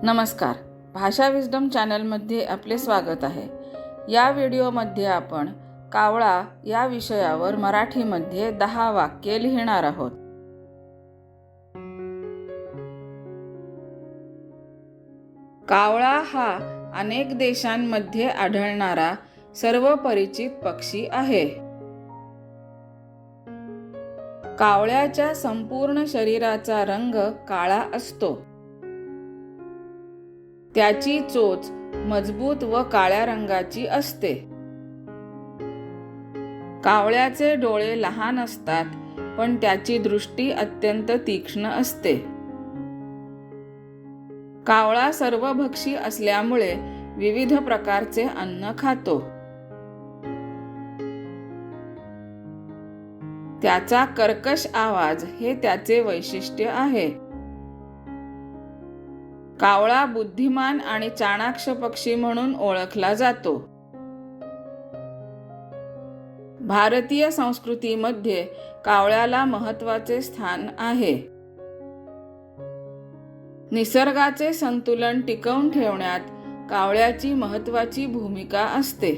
नमस्कार, भाषा विस्डम चॅनलमध्ये आपले स्वागत आहे। या व्हिडिओमध्ये आपण कावळा या विषयावर मराठीमध्ये 10 वाक्ये लिहिणार आहोत। कावळा हा अनेक देशांमध्ये आढळणारा सर्वपरिचित पक्षी आहे। कावळ्याच्या संपूर्ण शरीराचा रंग काळा असतो। त्याची चोच मजबूत व काळ्या रंगाची असते। कावळ्याचे डोळे लहान असतात, पण त्याची दृष्टी अत्यंत तीक्ष्ण असते। कावळा सर्वभक्षी असल्यामुळे विविध प्रकारचे अन्न खातो। त्याचा कर्कश आवाज हे त्याचे वैशिष्ट्य आहे। कावळा बुद्धिमान आणि चाणाक्ष पक्षी म्हणून ओळखला जातो। भारतीय संस्कृतीमध्ये कावळ्याला महत्त्वाचे स्थान आहे। निसर्गाचे संतुलन टिकवून ठेवण्यात कावळ्याची महत्त्वाची भूमिका असते।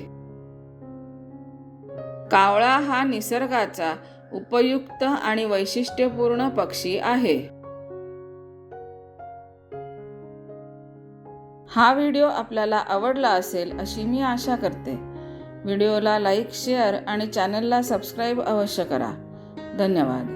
कावळा हा निसर्गाचा उपयुक्त आणि वैशिष्ट्यपूर्ण पक्षी आहे। हा व्हिडिओ आपल्याला आवडला असेल अशी मी आशा करते। व्हिडिओला लाईक, शेअर आणि चॅनलला सबस्क्राईब अवश्य करा। धन्यवाद।